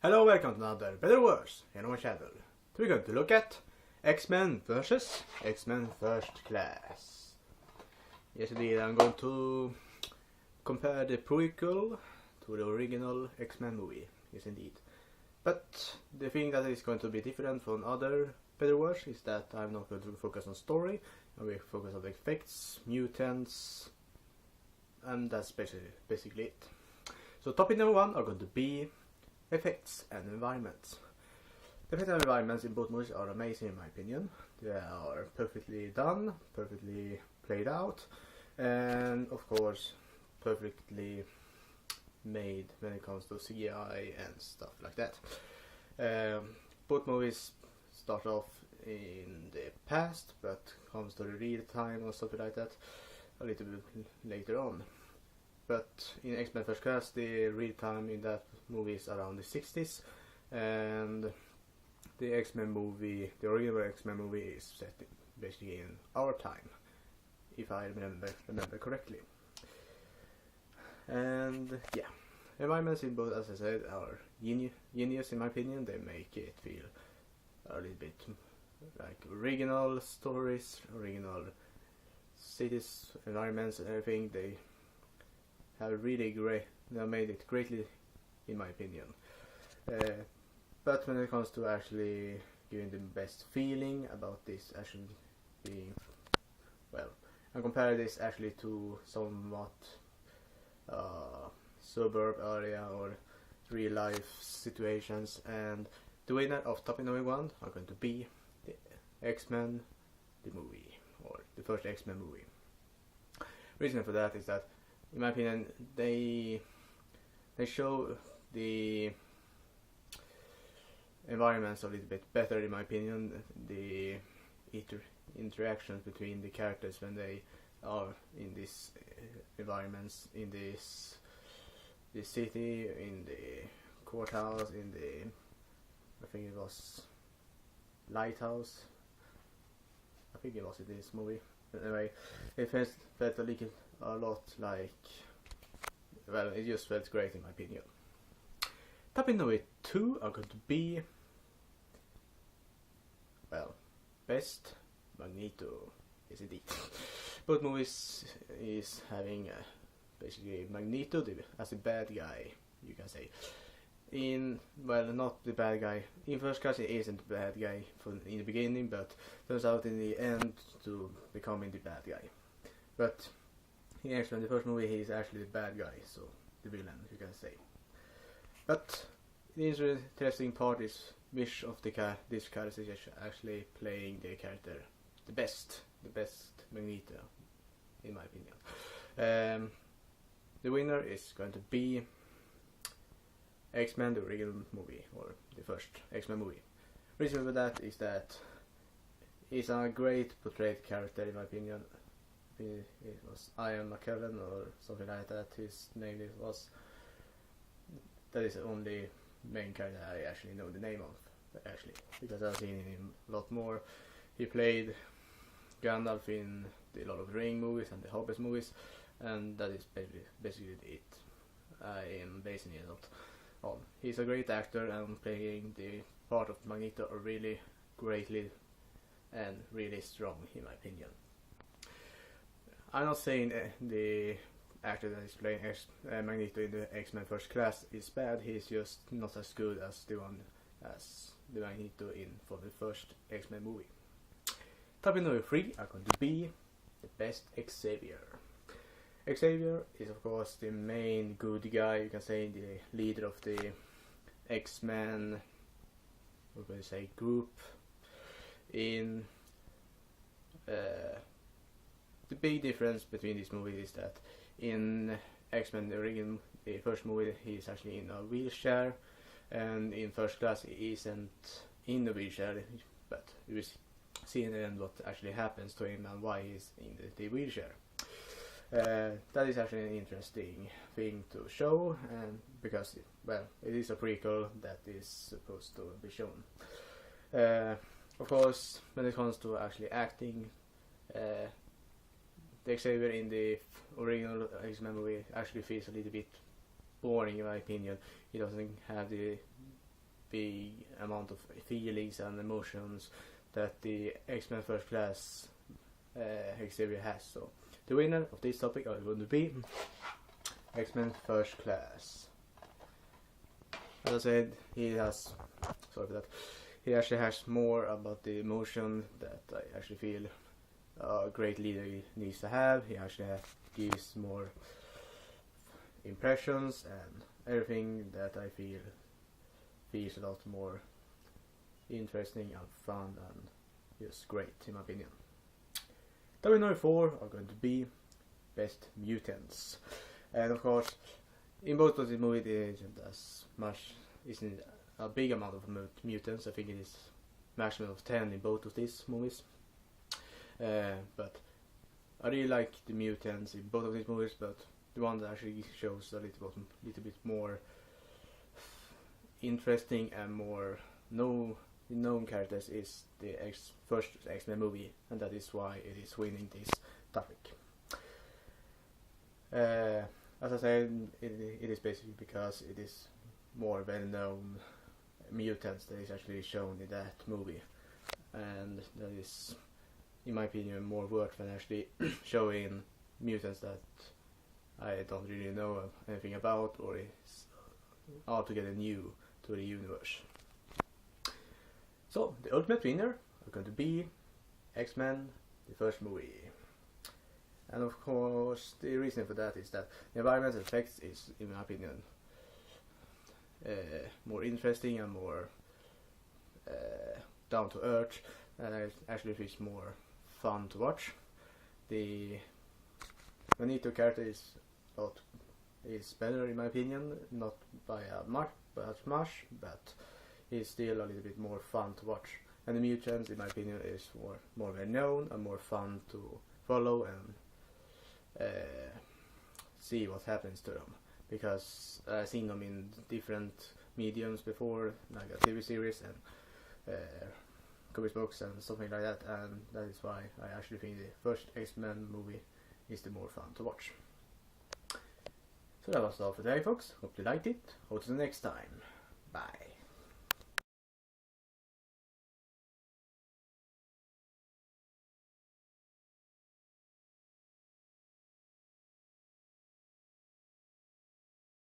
Hello, welcome to another Better Worse here on my channel. We're going to look at X-Men versus X-Men First Class. Yes indeed, I'm going to compare the prequel to the original X-Men movie. Yes indeed. But the thing that is going to be different from other Better Worse is that I'm not going to focus on story. I will focus on the effects, mutants, and that's basically it. So topic number one are going to be effects and environments. The effects and environments in both movies are amazing in my opinion. They are perfectly done, perfectly played out, and of course perfectly made when it comes to CGI and stuff like that. Both movies start off in the past, but comes to the real time or something like that a little bit later on. But in X-Men First Class, the real time in that movie is around the 60s, and the X-Men movie, the original X-Men movie, is set basically in our time, if I remember correctly. And yeah, environments in both, as I said, are genius in my opinion. They make it feel a little bit like original stories, original cities, environments, and everything. They have really they made it greatly in my opinion. But when it comes to actually giving the best feeling about this actually being, well, I compare this actually to somewhat suburb area or real life situations, and the winner of topic number one are going to be the X-Men, the movie, or the first X-Men movie. Reason for that is that, in my opinion, they show the environments a little bit better. In my opinion, the interactions between the characters when they are in these environments, in this city, in the courthouse, in the, I think it was lighthouse. I think it was in this movie. But anyway, it felt a lot like, well, it just felt great in my opinion. Topic number two are going to be, well, best Magneto. Yes indeed. Both movies is having basically Magneto as a bad guy, you can say. Well, not the bad guy. In First Class, he isn't the bad guy in the beginning, but turns out in the end to becoming the bad guy. But in X-Men, the first movie, he's actually the bad guy, so the villain, you can say. But the interesting part is which of this character is actually playing the character the best Magneto, in my opinion. The winner is going to be X-Men, the original movie, or the first X-Men movie. Reason for that is that he's a great portrayed character in my opinion. It was Ian McKellen or something like that. His name was. That is the only main character I actually know the name of, actually, because I've seen him a lot more. He played Gandalf in the Lord of the Rings movies and the Hobbit movies, and that is basically it. I am basing it on. He's a great actor and playing the part of Magneto really greatly and really strong in my opinion. I'm not saying the actor that is playing Magneto in the X-Men First Class is bad. He's just not as good as the Magneto for the first X-Men movie. Topic number three are going to be the best Xavier. Xavier is of course the main good guy, you can say, the leader of the X-Men, we're going to say, group. In the big difference between these movies is that in X-Men, the first movie, he is actually in a wheelchair, and in First Class he isn't in the wheelchair, but you will see in the end what actually happens to him and why he's in the wheelchair. That is actually an interesting thing to show, and because, well, it is a prequel that is supposed to be shown. Of course, when it comes to actually acting, the Xavier in the original X-Men movie actually feels a little bit boring in my opinion. He doesn't have the big amount of feelings and emotions that the X-Men First Class exhibit has. So the winner of this topic are going to be X-Men First Class. As I said, he actually has more about the emotion that I actually feel a great leader needs to have. He actually gives more impressions and everything that I feel feels a lot more interesting and fun and just great in my opinion. The winner 4 are going to be Best Mutants, and of course in both of the movies it isn't a big amount of mutants. I think it is maximum of 10 in both of these movies. But I really like the mutants in both of these movies, but the one that actually shows a little bit more interesting and more known characters is the first X-Men movie, and that is why it is winning this topic. As I said, it is basically because it is more well-known mutants that is actually shown in that movie, and that is, in my opinion, more worth than actually showing mutants that I don't really know anything about or is altogether new to the universe. So the ultimate winner are going to be X-Men, the first movie. And of course the reason for that is that the environmental effects is, in my opinion, more interesting and more down to earth, and it actually feels more fun to watch. The Magneto character is better in my opinion, not by much, but it's still a little bit more fun to watch. And the mutants, in my opinion, is more well known and more fun to follow and see what happens to them, because I've seen them in different mediums before, like a TV series and comic books and something like that, and that is why I actually think the first X-Men movie is the more fun to watch. So that was all for today, folks. Hope you liked it. Hope to the next time. Bye.